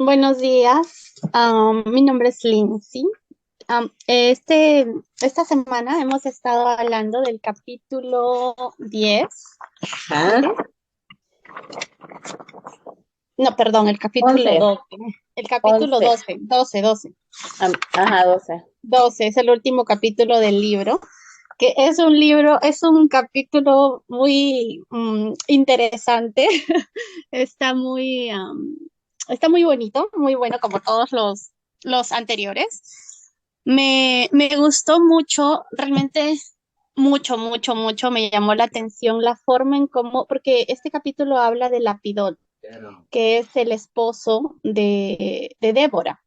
Buenos días, mi nombre es Lindsay. Esta semana hemos estado hablando del capítulo 10. Ajá, No, perdón, el capítulo 11, 12. El capítulo 11, 12. 12 es el último capítulo del libro, que es un libro, es un capítulo muy interesante. Está está muy bonito, muy bueno como todos los anteriores. Me gustó mucho, realmente mucho, me llamó la atención la forma en cómo, porque este capítulo habla de Lapidot, que es el esposo de Débora.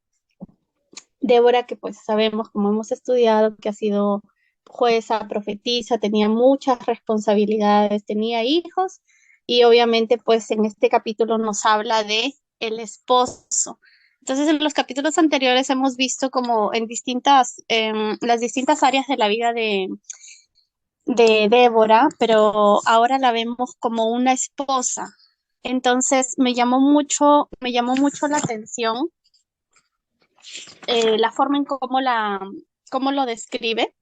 Débora, que pues sabemos, como hemos estudiado, que ha sido jueza, profetisa, tenía muchas responsabilidades, tenía hijos y obviamente pues en este capítulo nos habla de el esposo. Entonces en los capítulos anteriores hemos visto como en las distintas áreas de la vida de Débora, pero ahora la vemos como una esposa. Entonces me llamó mucho la atención la forma en cómo lo describe,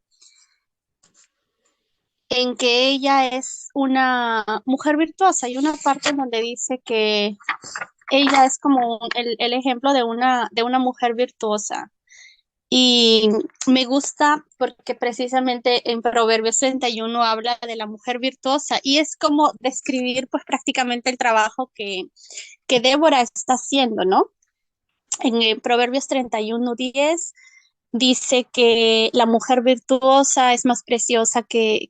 en que ella es una mujer virtuosa. Hay una parte en donde dice que ella es como el ejemplo de una mujer virtuosa. Y me gusta porque precisamente en Proverbios 31 habla de la mujer virtuosa y es como describir pues prácticamente el trabajo que Débora está haciendo, ¿no? En Proverbios 31:10 dice que la mujer virtuosa es más preciosa que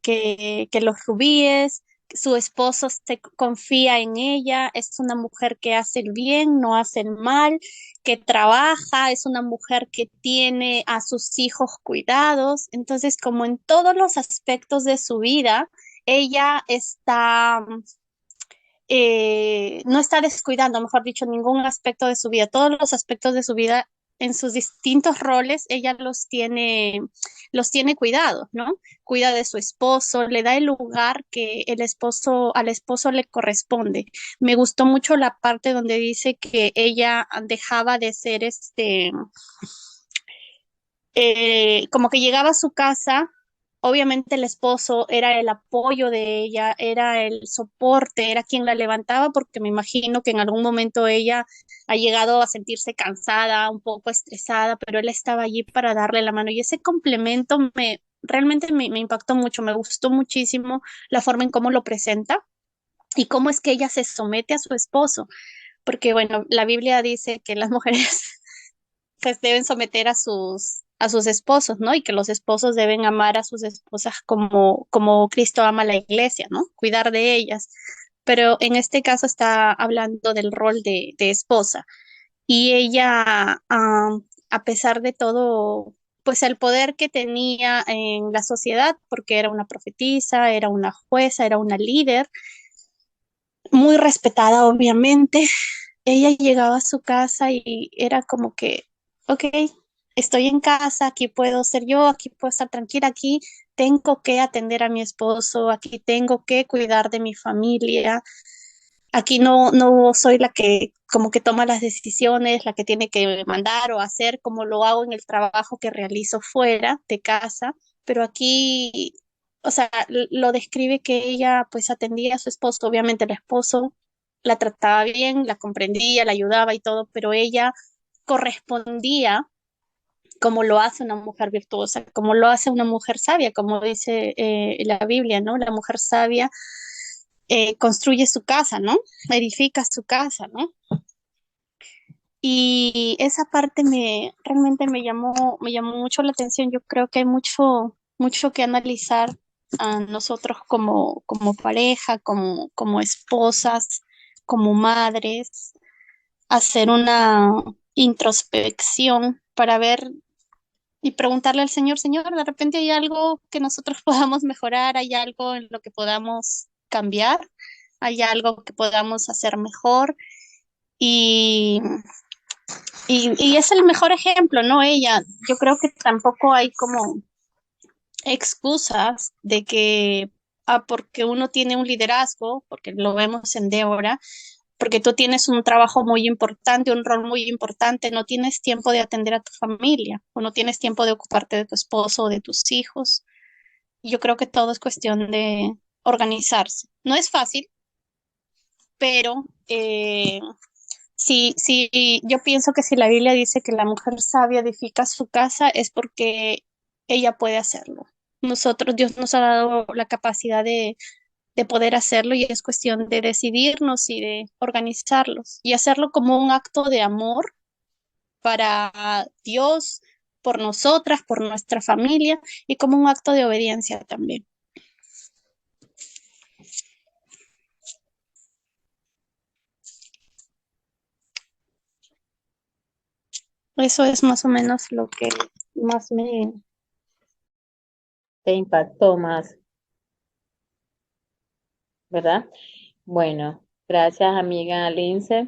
los rubíes, su esposo se confía en ella, es una mujer que hace el bien, no hace el mal, que trabaja, es una mujer que tiene a sus hijos cuidados. Entonces, como en todos los aspectos de su vida, ella no está descuidando, mejor dicho, ningún aspecto de su vida. Todos los aspectos de su vida en sus distintos roles, ella los tiene cuidados, ¿no? Cuida de su esposo, le da el lugar que al esposo le corresponde. Me gustó mucho la parte donde dice que ella dejaba de ser como que llegaba a su casa, obviamente el esposo era el apoyo de ella, era el soporte, era quien la levantaba, porque me imagino que en algún momento ella ha llegado a sentirse cansada, un poco estresada, pero él estaba allí para darle la mano y ese complemento realmente me impactó mucho, me gustó muchísimo la forma en cómo lo presenta y cómo es que ella se somete a su esposo, porque bueno, la Biblia dice que las mujeres pues deben someter a sus esposos, ¿no? Y que los esposos deben amar a sus esposas como Cristo ama a la iglesia, ¿no? Cuidar de ellas. Pero en este caso está hablando del rol de esposa. Y ella, a pesar de todo, pues el poder que tenía en la sociedad, porque era una profetisa, era una jueza, era una líder, muy respetada, obviamente, ella llegaba a su casa y era como que, ok, estoy en casa, aquí puedo ser yo, aquí puedo estar tranquila, aquí tengo que atender a mi esposo, aquí tengo que cuidar de mi familia, aquí no soy la que como que toma las decisiones, la que tiene que mandar o hacer como lo hago en el trabajo que realizo fuera de casa, pero aquí, o sea, lo describe que ella pues atendía a su esposo, obviamente el esposo la trataba bien, la comprendía, la ayudaba y todo, pero ella correspondía como lo hace una mujer virtuosa, como lo hace una mujer sabia, como dice la Biblia, ¿no? La mujer sabia construye su casa, ¿no? Edifica su casa, ¿no? Y esa parte realmente me llamó mucho la atención. Yo creo que hay mucho que analizar a nosotros como pareja, como esposas, como madres, hacer una introspección para ver y preguntarle al Señor, Señor, de repente hay algo que nosotros podamos mejorar, hay algo en lo que podamos cambiar, hay algo que podamos hacer mejor. Y, y es el mejor ejemplo, ¿no? Ella, yo creo que tampoco hay como excusas de que, porque uno tiene un liderazgo, porque lo vemos en Débora, porque tú tienes un trabajo muy importante, un rol muy importante, no tienes tiempo de atender a tu familia o no tienes tiempo de ocuparte de tu esposo o de tus hijos. Yo creo que todo es cuestión de organizarse. No es fácil, pero sí, yo pienso que si la Biblia dice que la mujer sabia edifica su casa es porque ella puede hacerlo. Nosotros, Dios nos ha dado la capacidad de poder hacerlo y es cuestión de decidirnos y de organizarlos y hacerlo como un acto de amor para Dios, por nosotras, por nuestra familia y como un acto de obediencia también. Eso es más o menos lo que más Te impactó más, ¿verdad? Bueno, gracias amiga Lince.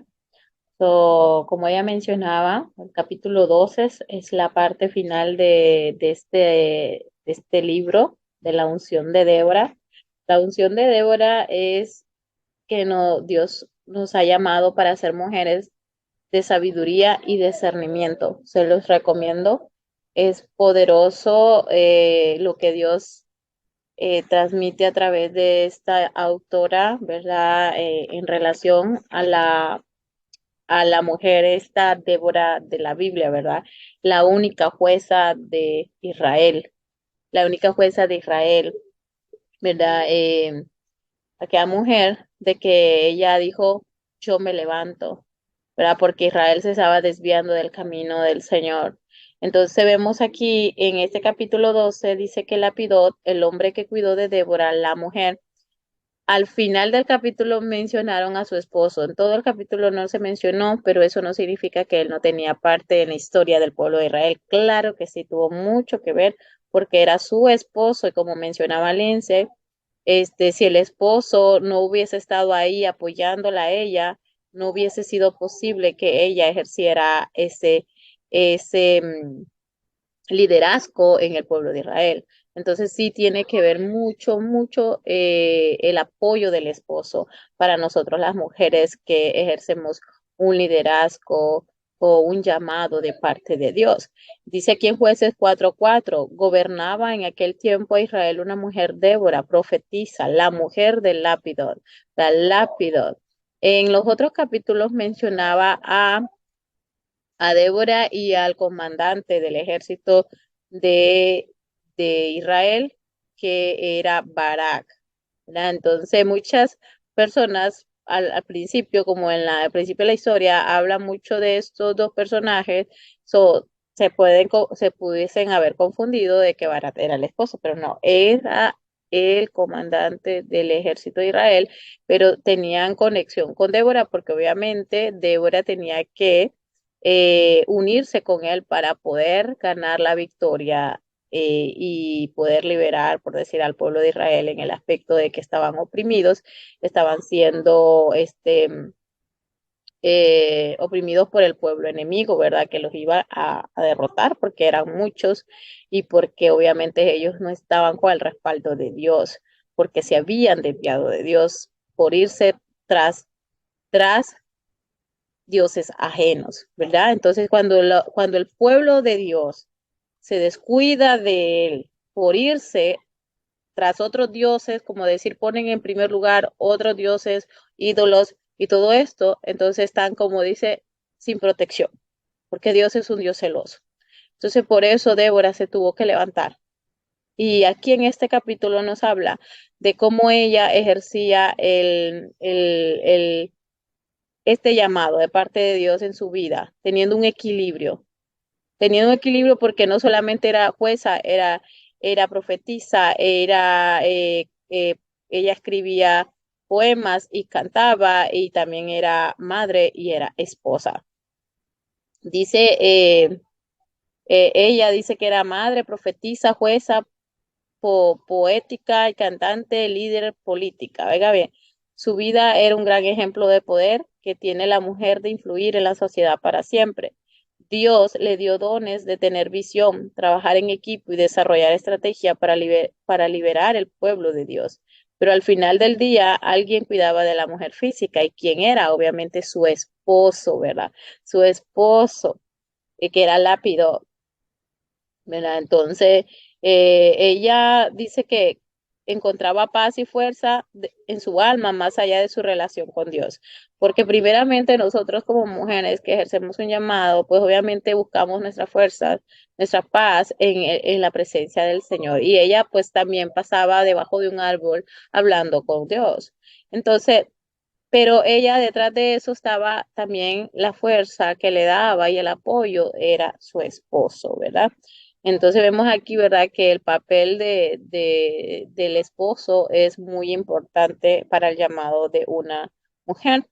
So, como ella mencionaba, el capítulo 12 es la parte final de este libro de la unción de Débora. La unción de Débora es que no, Dios nos ha llamado para ser mujeres de sabiduría y discernimiento. Se los recomiendo. Es poderoso lo que Dios transmite a través de esta autora, ¿verdad? En relación a la mujer esta Débora de la Biblia, ¿verdad? La única jueza de Israel, la única jueza de Israel, ¿verdad? Aquella mujer de que ella dijo, yo me levanto, ¿verdad? Porque Israel se estaba desviando del camino del Señor. Entonces vemos aquí en este capítulo 12, dice que Lapidot, el hombre que cuidó de Débora, la mujer, al final del capítulo mencionaron a su esposo. En todo el capítulo no se mencionó, pero eso no significa que él no tenía parte en la historia del pueblo de Israel. Claro que sí, tuvo mucho que ver porque era su esposo y como mencionaba Lince, si el esposo no hubiese estado ahí apoyándola a ella, no hubiese sido posible que ella ejerciera ese liderazgo en el pueblo de Israel. Entonces sí tiene que ver mucho, mucho el apoyo del esposo para nosotros las mujeres que ejercemos un liderazgo o un llamado de parte de Dios. Dice aquí en Jueces 4:4, gobernaba en aquel tiempo a Israel una mujer Débora, profetisa, la mujer de Lapidot, la Lapidot. En los otros capítulos mencionaba a Débora y al comandante del ejército de, de Israel, que era Barak, ¿verdad? Entonces, muchas personas al principio, como al principio de la historia, hablan mucho de estos dos personajes, se pudiesen haber confundido de que Barak era el esposo, pero no, era el comandante del ejército de Israel, pero tenían conexión con Débora porque obviamente Débora tenía que unirse con él para poder ganar la victoria y poder liberar, por decir, al pueblo de Israel en el aspecto de que estaban oprimidos, estaban siendo oprimidos por el pueblo enemigo, ¿verdad? Que los iba a derrotar porque eran muchos y porque obviamente ellos no estaban con el respaldo de Dios, porque se habían desviado de Dios por irse tras dioses ajenos, ¿verdad? Entonces, cuando el pueblo de Dios se descuida de él por irse tras otros dioses, como decir, ponen en primer lugar otros dioses, ídolos y todo esto, entonces están, como dice, sin protección, porque Dios es un Dios celoso. Entonces, por eso Débora se tuvo que levantar. Y aquí en este capítulo nos habla de cómo ella ejercía este llamado de parte de Dios en su vida, teniendo un equilibrio porque no solamente era jueza, era profetisa, ella escribía poemas y cantaba y también era madre y era esposa. Dice, ella dice que era madre, profetisa, jueza, poética, cantante, líder política. Oiga bien, su vida era un gran ejemplo de poder que tiene la mujer de influir en la sociedad para siempre. Dios le dio dones de tener visión, trabajar en equipo y desarrollar estrategia para liberar el pueblo de Dios. pero al final del día alguien cuidaba de la mujer física. ¿Y quién era? Obviamente su esposo, ¿verdad? Su esposo, que era Lápido, ¿verdad? Entonces, ella dice que encontraba paz y fuerza en su alma más allá de su relación con Dios. Porque primeramente nosotros como mujeres que ejercemos un llamado, pues obviamente buscamos nuestra fuerza, nuestra paz en la presencia del Señor. Y ella pues también pasaba debajo de un árbol hablando con Dios. Entonces, pero ella detrás de eso estaba también la fuerza que le daba y el apoyo era su esposo, ¿verdad? Entonces vemos aquí, ¿verdad?, que el papel del esposo es muy importante para el llamado de una mujer.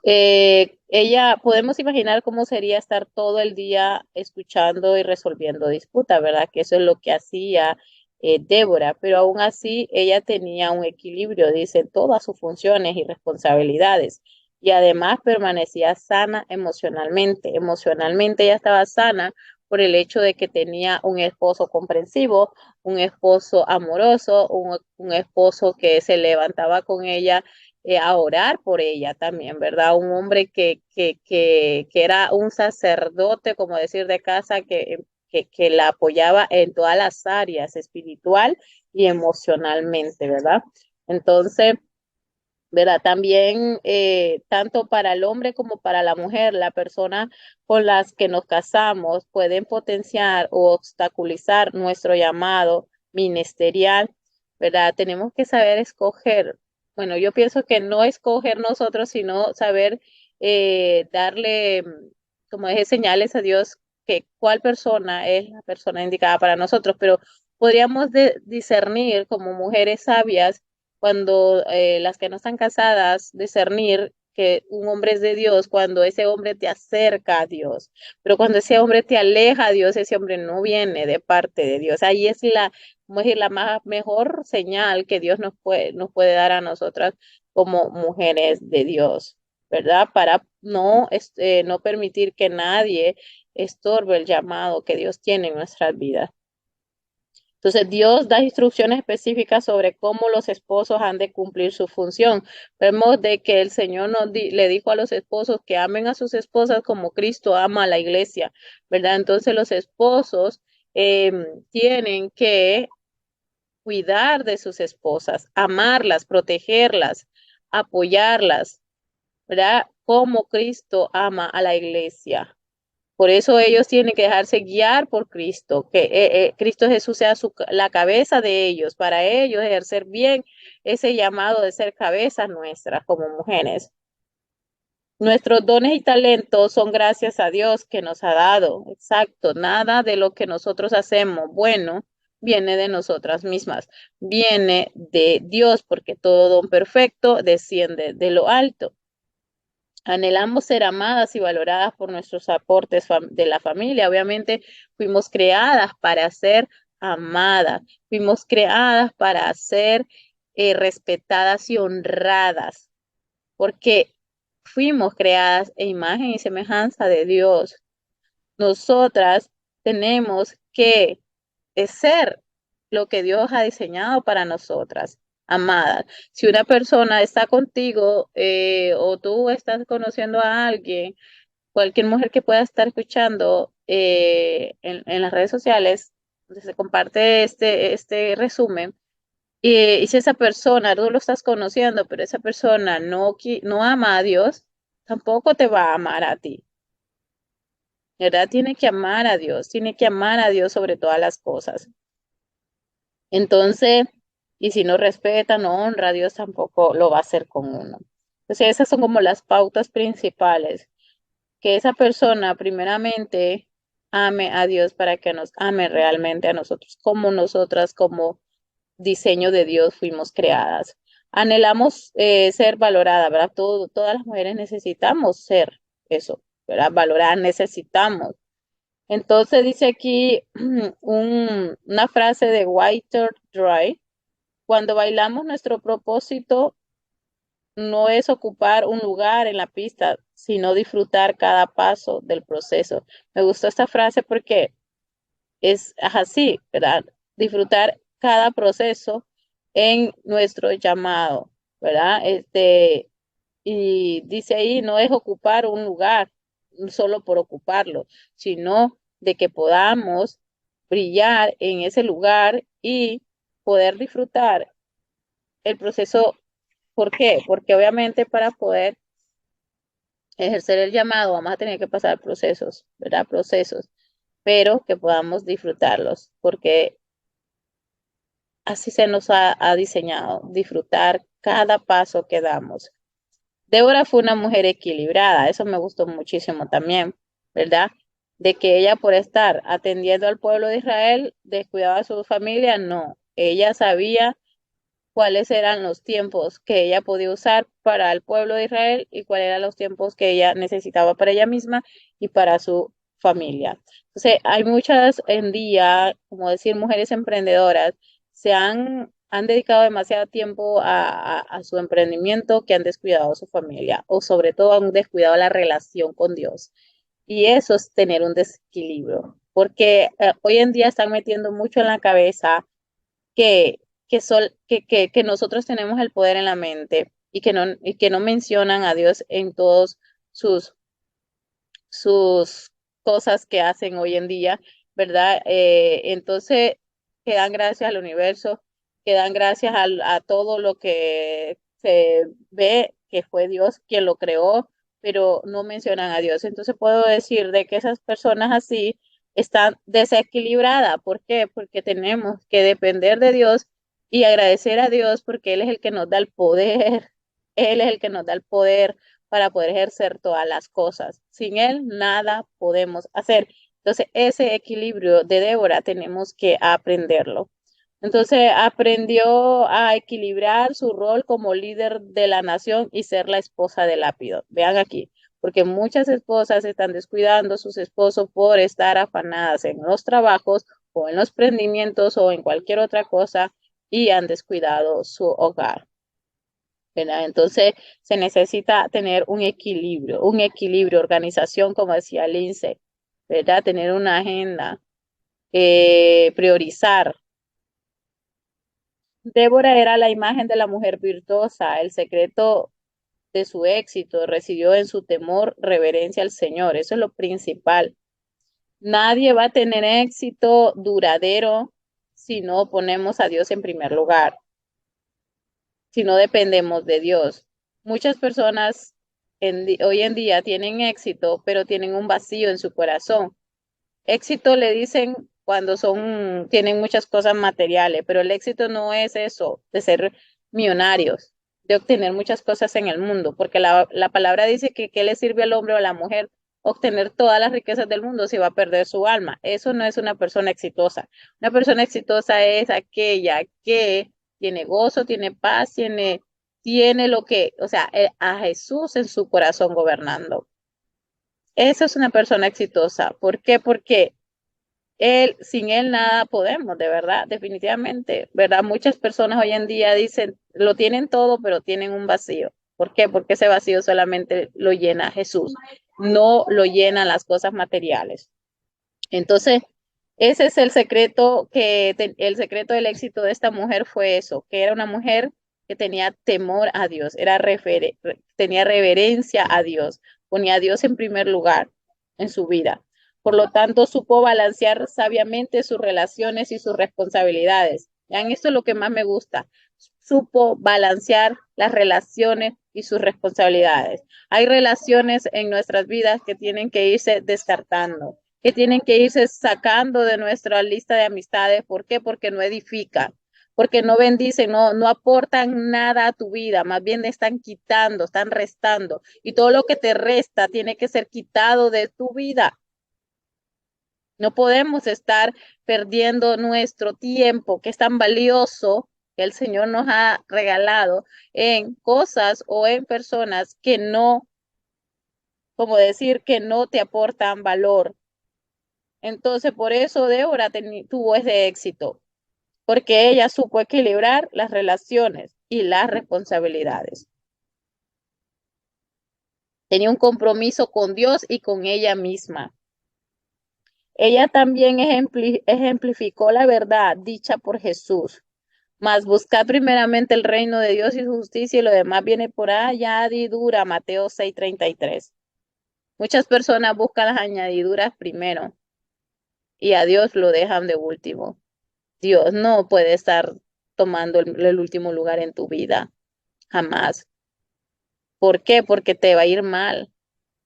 Ella, podemos imaginar cómo sería estar todo el día escuchando y resolviendo disputas, ¿verdad? Que eso es lo que hacía Débora, pero aún así ella tenía un equilibrio, dice, en todas sus funciones y responsabilidades. Y además permanecía sana emocionalmente. Emocionalmente ella estaba sana por el hecho de que tenía un esposo comprensivo, un esposo amoroso, un esposo que se levantaba con ella a orar por ella también, ¿verdad? Un hombre que era un sacerdote, como decir, de casa, que la apoyaba en todas las áreas, espiritual y emocionalmente, ¿verdad? Entonces, ¿verdad? También, tanto para el hombre como para la mujer, la persona con las que nos casamos pueden potenciar o obstaculizar nuestro llamado ministerial, ¿verdad? Tenemos que saber escoger. Bueno, yo pienso que no escoger nosotros, sino saber darle, como dije, señales a Dios que cuál persona es la persona indicada para nosotros, pero podríamos discernir como mujeres sabias cuando las que no están casadas, discernir que un hombre es de Dios cuando ese hombre te acerca a Dios, pero cuando ese hombre te aleja a Dios, ese hombre no viene de parte de Dios. Ahí es la, como decir, la más, mejor señal que Dios nos puede dar a nosotras como mujeres de Dios, ¿verdad? Para no permitir que nadie estorbe el llamado que Dios tiene en nuestras vidas. Entonces, Dios da instrucciones específicas sobre cómo los esposos han de cumplir su función. Vemos de que el Señor le dijo a los esposos que amen a sus esposas como Cristo ama a la iglesia, ¿verdad? Entonces, los esposos tienen que cuidar de sus esposas, amarlas, protegerlas, apoyarlas, ¿verdad? Como Cristo ama a la iglesia. Por eso ellos tienen que dejarse guiar por Cristo, que Cristo Jesús sea la cabeza de ellos, para ellos ejercer bien ese llamado de ser cabezas nuestras como mujeres. Nuestros dones y talentos son gracias a Dios que nos ha dado. Exacto, nada de lo que nosotros hacemos bueno viene de nosotras mismas, viene de Dios, porque todo don perfecto desciende de lo alto. Anhelamos ser amadas y valoradas por nuestros aportes de la familia. Obviamente fuimos creadas para ser amadas, fuimos creadas para ser respetadas y honradas, porque fuimos creadas en imagen y semejanza de Dios. Nosotras tenemos que ser lo que Dios ha diseñado para nosotras, amadas. Si una persona está contigo o tú estás conociendo a alguien, cualquier mujer que pueda estar escuchando en las redes sociales, donde se comparte este resumen, y si esa persona, tú lo estás conociendo, pero esa persona no ama a Dios, tampoco te va a amar a ti. ¿Verdad? Tiene que amar a Dios, tiene que amar a Dios sobre todas las cosas. Entonces, y si no respeta, no honra, Dios tampoco lo va a hacer con uno. Entonces, esas son como las pautas principales. Que esa persona primeramente ame a Dios para que nos ame realmente a nosotros, como nosotras, como diseño de Dios fuimos creadas. Anhelamos ser valorada, ¿verdad? Todas las mujeres necesitamos ser eso, ¿verdad? Valorar, necesitamos. Entonces dice aquí una frase de Whiter Dry, cuando bailamos nuestro propósito no es ocupar un lugar en la pista, sino disfrutar cada paso del proceso. Me gustó esta frase porque es así, ¿verdad? Disfrutar cada proceso en nuestro llamado, ¿verdad? Y dice ahí, no es ocupar un lugar solo por ocuparlo, sino de que podamos brillar en ese lugar y poder disfrutar el proceso. ¿Por qué? Porque obviamente para poder ejercer el llamado vamos a tener que pasar procesos, ¿verdad? Procesos, pero que podamos disfrutarlos, porque así se nos ha diseñado, disfrutar cada paso que damos. Débora fue una mujer equilibrada, eso me gustó muchísimo también, ¿verdad? De que ella por estar atendiendo al pueblo de Israel descuidaba a su familia, no, ella sabía cuáles eran los tiempos que ella podía usar para el pueblo de Israel y cuáles eran los tiempos que ella necesitaba para ella misma y para su familia. Entonces, hay muchas en día, como decir, mujeres emprendedoras, han dedicado demasiado tiempo a su emprendimiento que han descuidado a su familia o sobre todo han descuidado la relación con Dios. Y eso es tener un desequilibrio, porque hoy en día están metiendo mucho en la cabeza que, que nosotros tenemos el poder en la mente y que no mencionan a Dios en todos sus, sus cosas que hacen hoy en día, ¿verdad? Entonces, que dan gracias al universo, que dan gracias a todo lo que se ve que fue Dios quien lo creó, pero no mencionan a Dios. Entonces puedo decir de que esas personas así están desequilibradas. ¿Por qué? Porque tenemos que depender de Dios y agradecer a Dios porque Él es el que nos da el poder. Él es el que nos da el poder para poder ejercer todas las cosas. Sin Él nada podemos hacer. Entonces, ese equilibrio de Débora tenemos que aprenderlo. Entonces, aprendió a equilibrar su rol como líder de la nación y ser la esposa de Lápido. Vean aquí, porque muchas esposas están descuidando a sus esposos por estar afanadas en los trabajos o en los prendimientos o en cualquier otra cosa y han descuidado su hogar. ¿Verdad? Entonces se necesita tener un equilibrio, organización, como decía Lince, ¿verdad? Tener una agenda, priorizar. Débora era la imagen de la mujer virtuosa, el secreto de su éxito residió en su temor, reverencia al Señor, eso es lo principal. Nadie va a tener éxito duradero si no ponemos a Dios en primer lugar, si no dependemos de Dios. Muchas personas hoy en día tienen éxito, pero tienen un vacío en su corazón. Éxito le dicen cuando tienen muchas cosas materiales, pero el éxito no es eso, de ser millonarios, de obtener muchas cosas en el mundo, porque la palabra dice que qué le sirve al hombre o a la mujer obtener todas las riquezas del mundo si va a perder su alma. Eso no es una persona exitosa. Una persona exitosa es aquella que tiene gozo, tiene paz, tiene lo que, o sea, a Jesús en su corazón gobernando. Esa es una persona exitosa. ¿Por qué? Porque sin él nada podemos, de verdad, definitivamente, ¿verdad? Muchas personas hoy en día dicen, lo tienen todo, pero tienen un vacío. ¿Por qué? Porque ese vacío solamente lo llena Jesús, no lo llenan las cosas materiales. Entonces, ese es el secreto el secreto del éxito de esta mujer fue eso, que era una mujer que tenía temor a Dios, tenía reverencia a Dios, ponía a Dios en primer lugar en su vida. Por lo tanto, supo balancear sabiamente sus relaciones y sus responsabilidades. Vean, esto es lo que más me gusta. Supo balancear las relaciones y sus responsabilidades. Hay relaciones en nuestras vidas que tienen que irse descartando, que tienen que irse sacando de nuestra lista de amistades. ¿Por qué? Porque no edifican, porque no bendicen, no aportan nada a tu vida, más bien están quitando, están restando. Y todo lo que te resta tiene que ser quitado de tu vida. No podemos estar perdiendo nuestro tiempo, que es tan valioso, que el Señor nos ha regalado, en cosas o en personas que no, como decir, que no te aportan valor. Entonces, por eso Débora tuvo ese éxito, porque ella supo equilibrar las relaciones y las responsabilidades. Tenía un compromiso con Dios y con ella misma. Ella también ejemplificó la verdad dicha por Jesús. Mas buscad primeramente el reino de Dios y su justicia y lo demás viene por añadidura. Mateo 6:33. Muchas personas buscan las añadiduras primero y a Dios lo dejan de último. Dios no puede estar tomando el último lugar en tu vida, jamás. ¿Por qué? Porque te va a ir mal.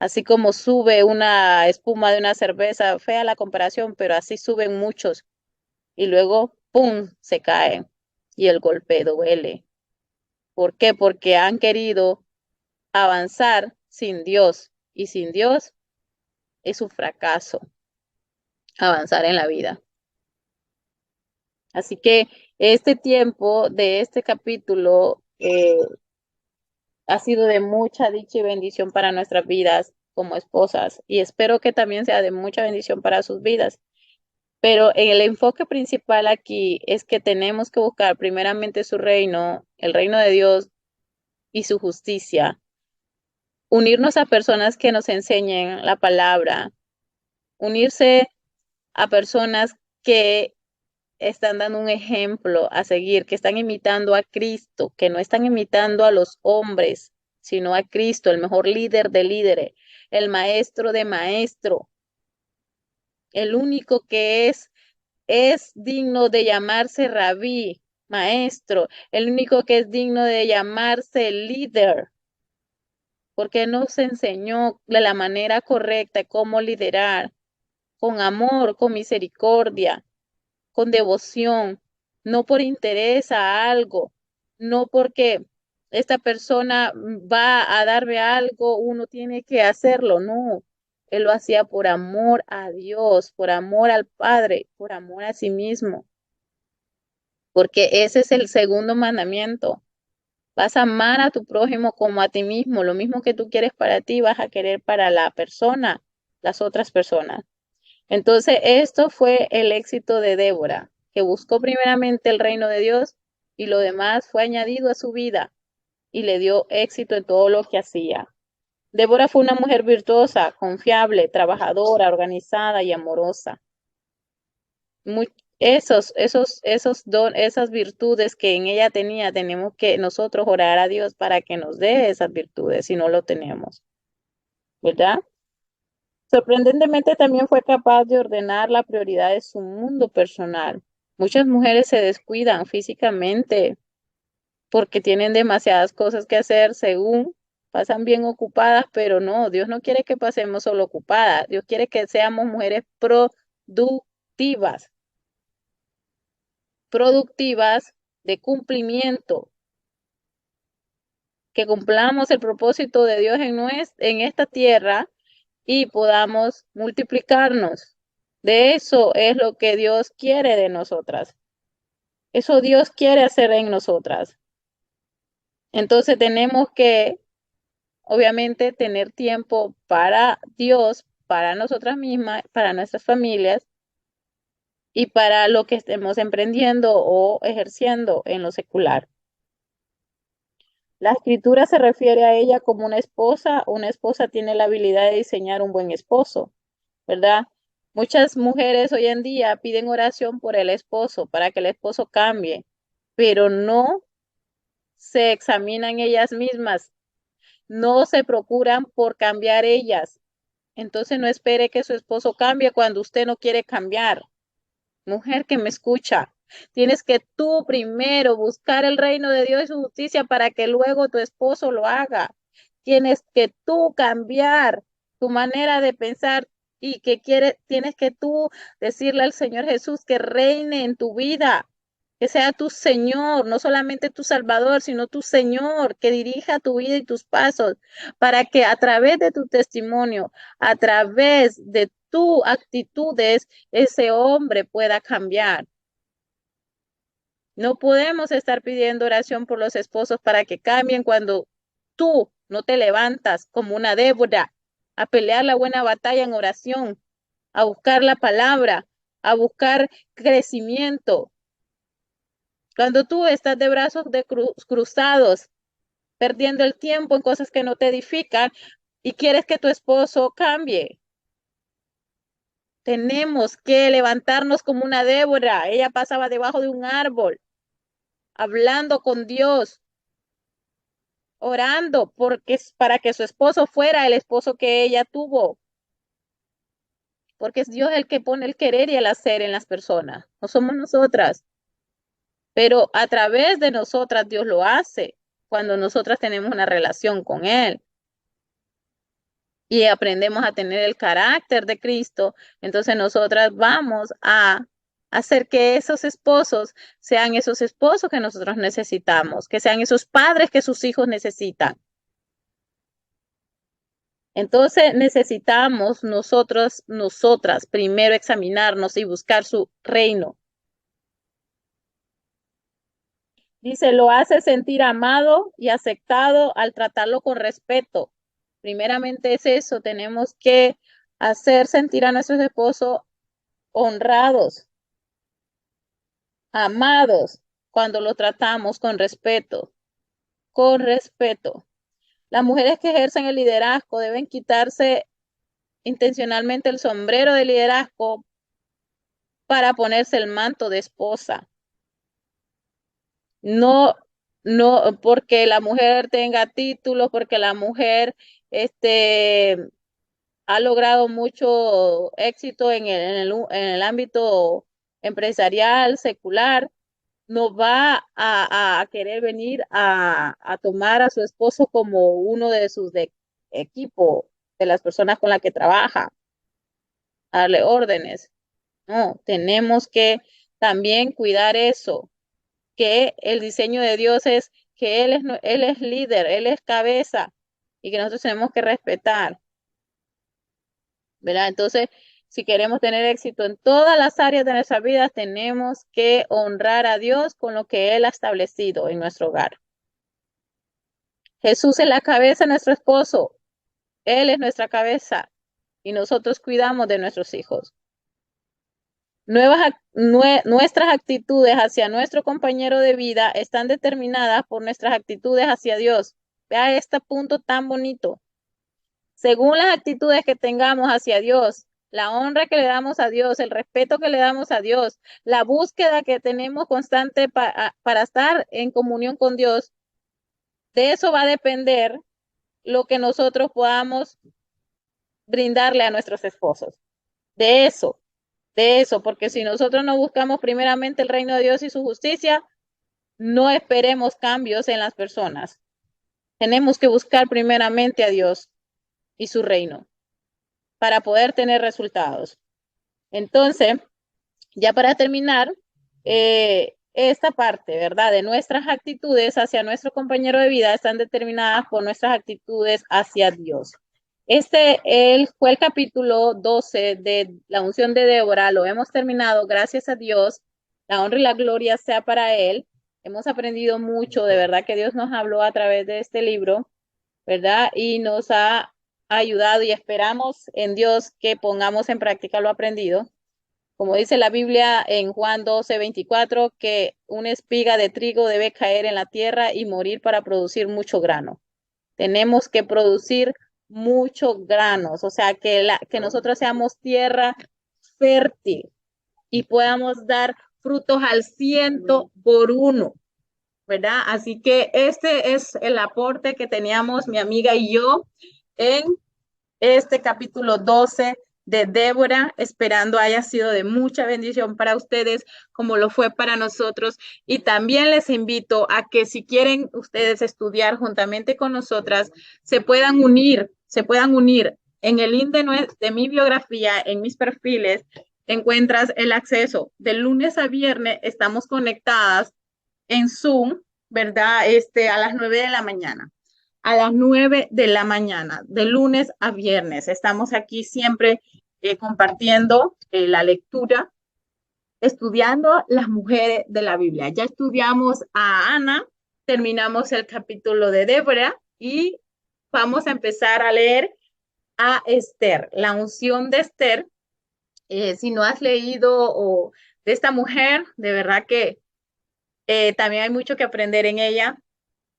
Así como sube una espuma de una cerveza, fea la comparación, pero así suben muchos y luego, ¡pum!, se caen y el golpe duele. ¿Por qué? Porque han querido avanzar sin Dios y sin Dios es un fracaso avanzar en la vida. Así que este tiempo de este capítulo ha sido de mucha dicha y bendición para nuestras vidas como esposas y espero que también sea de mucha bendición para sus vidas. Pero el enfoque principal aquí es que tenemos que buscar primeramente su reino, el reino de Dios y su justicia. Unirnos a personas que nos enseñen la palabra, unirse a personas que están dando un ejemplo a seguir, que están imitando a Cristo, que no están imitando a los hombres, sino a Cristo, el mejor líder de líderes, el maestro de maestro, el único que es digno de llamarse rabí, maestro, el único que es digno de llamarse líder, porque nos enseñó de la manera correcta cómo liderar, con amor, con misericordia, con devoción, no por interés a algo, no porque esta persona va a darme algo, uno tiene que hacerlo, no. Él lo hacía por amor a Dios, por amor al Padre, por amor a sí mismo, porque ese es el segundo mandamiento. Vas a amar a tu prójimo como a ti mismo, lo mismo que tú quieres para ti, vas a querer para la persona, las otras personas. Entonces, esto fue el éxito de Débora, que buscó primeramente el reino de Dios y lo demás fue añadido a su vida y le dio éxito en todo lo que hacía. Débora fue una mujer virtuosa, confiable, trabajadora, organizada y amorosa. Muy, esas virtudes que en ella tenía, tenemos que nosotros orar a Dios para que nos dé esas virtudes si no lo tenemos, ¿verdad? Sorprendentemente también fue capaz de ordenar la prioridad de su mundo personal. Muchas mujeres se descuidan físicamente porque tienen demasiadas cosas que hacer según pasan bien ocupadas, pero no, Dios no quiere que pasemos solo ocupadas, Dios quiere que seamos mujeres productivas, productivas de cumplimiento, que cumplamos el propósito de Dios en esta tierra y podamos multiplicarnos. De eso es lo que Dios quiere de nosotras. Eso Dios quiere hacer en nosotras. Entonces tenemos que, obviamente, tener tiempo para Dios, para nosotras mismas, para nuestras familias y para lo que estemos emprendiendo o ejerciendo en lo secular. La escritura se refiere a ella como una esposa. Una esposa tiene la habilidad de diseñar un buen esposo, ¿verdad? Muchas mujeres hoy en día piden oración por el esposo, para que el esposo cambie, pero no se examinan ellas mismas, no se procuran por cambiar ellas. Entonces no espere que su esposo cambie cuando usted no quiere cambiar. Mujer que me escucha, tienes que tú primero buscar el reino de Dios y su justicia para que luego tu esposo lo haga. Tienes que tú cambiar tu manera de pensar y tienes que tú decirle al Señor Jesús que reine en tu vida, que sea tu Señor, no solamente tu Salvador, sino tu Señor, que dirija tu vida y tus pasos, para que a través de tu testimonio, a través de tus actitudes, ese hombre pueda cambiar. No podemos estar pidiendo oración por los esposos para que cambien cuando tú no te levantas como una Débora a pelear la buena batalla en oración, a buscar la palabra, a buscar crecimiento. Cuando tú estás de brazos cruzados, perdiendo el tiempo en cosas que no te edifican y quieres que tu esposo cambie. Tenemos que levantarnos como una Débora. Ella pasaba debajo de un árbol hablando con Dios, orando porque para que su esposo fuera el esposo que ella tuvo, porque es Dios el que pone el querer y el hacer en las personas, no somos nosotras, pero a través de nosotras Dios lo hace cuando nosotras tenemos una relación con Él y aprendemos a tener el carácter de Cristo. Entonces nosotras vamos a hacer que esos esposos sean esos esposos que nosotros necesitamos, que sean esos padres que sus hijos necesitan. Entonces necesitamos nosotras, primero examinarnos y buscar su reino. Dice, lo hace sentir amado y aceptado al tratarlo con respeto. Primeramente es eso, tenemos que hacer sentir a nuestros esposos honrados, amados, cuando lo tratamos con respeto, con respeto. Las mujeres que ejercen el liderazgo deben quitarse intencionalmente el sombrero de liderazgo para ponerse el manto de esposa. No, no porque la mujer tenga títulos, porque la mujer ha logrado mucho éxito en el ámbito empresarial, secular, no va a querer venir a tomar a su esposo como uno de sus equipo, de las personas con las que trabaja, a darle órdenes. No, tenemos que también cuidar eso, que el diseño de Dios es que Él es líder, Él es cabeza y que nosotros tenemos que respetar, ¿verdad? Entonces, si queremos tener éxito en todas las áreas de nuestra vida, tenemos que honrar a Dios con lo que Él ha establecido en nuestro hogar. Jesús es la cabeza de nuestro esposo, Él es nuestra cabeza y nosotros cuidamos de nuestros hijos. Nuestras actitudes hacia nuestro compañero de vida están determinadas por nuestras actitudes hacia Dios. Vea este punto tan bonito. Según las actitudes que tengamos hacia Dios, la honra que le damos a Dios, el respeto que le damos a Dios, la búsqueda que tenemos constante para estar en comunión con Dios, de eso va a depender lo que nosotros podamos brindarle a nuestros esposos. De eso, porque si nosotros no buscamos primeramente el reino de Dios y su justicia, no esperemos cambios en las personas. Tenemos que buscar primeramente a Dios y su reino para poder tener resultados. Entonces, ya para terminar, esta parte, ¿verdad? De nuestras actitudes hacia nuestro compañero de vida están determinadas por nuestras actitudes hacia Dios. Fue el capítulo 12 de la unción de Débora, lo hemos terminado, gracias a Dios, la honra y la gloria sea para Él. Hemos aprendido mucho, de verdad que Dios nos habló a través de este libro, ¿verdad? Y nos ha ayudado y esperamos en Dios que pongamos en práctica lo aprendido. Como dice la Biblia en Juan 12:24, que una espiga de trigo debe caer en la tierra y morir para producir mucho grano. Tenemos que producir muchos granos, o sea, que nosotros seamos tierra fértil y podamos dar frutos al 100 por 1, ¿verdad? Así que este es el aporte que teníamos mi amiga y yo en este capítulo 12 de Débora, esperando haya sido de mucha bendición para ustedes como lo fue para nosotros. Y también les invito a que si quieren ustedes estudiar juntamente con nosotras, se puedan unir. En el link de mi biografía, en mis perfiles, encuentras el acceso. De lunes a viernes estamos conectadas en Zoom, ¿verdad? A las 9 de la mañana. A las 9 de la mañana, de lunes a viernes. Estamos aquí siempre compartiendo la lectura, estudiando las mujeres de la Biblia. Ya estudiamos a Ana, terminamos el capítulo de Débora y vamos a empezar a leer a Esther, la unción de Esther. Si no has leído de esta mujer, de verdad que también hay mucho que aprender en ella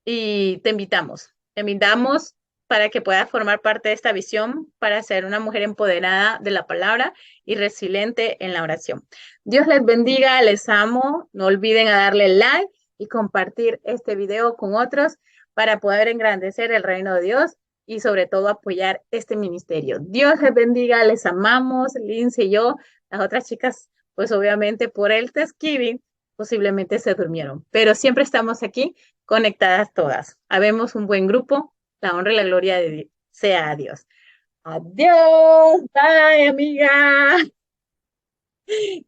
y te invitamos para que puedas formar parte de esta visión para ser una mujer empoderada de la palabra y resiliente en la oración. Dios les bendiga, les amo, no olviden a darle like y compartir este video con otros para poder engrandecer el reino de Dios y sobre todo apoyar este ministerio. Dios les bendiga, les amamos, Lince y yo, las otras chicas, pues obviamente por el Thanksgiving posiblemente se durmieron, pero siempre estamos aquí conectadas todas. Habemos un buen grupo, la honra y la gloria de Dios, sea a Dios. Adiós, bye amiga.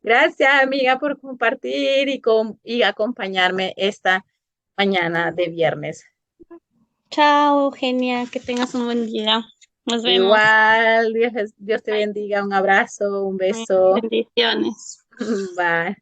Gracias amiga por compartir y acompañarme esta mañana de viernes. Chao, Eugenia, que tengas un buen día. Nos vemos. Igual, Dios te Bye. bendiga, un abrazo, un beso. Bendiciones. Bye.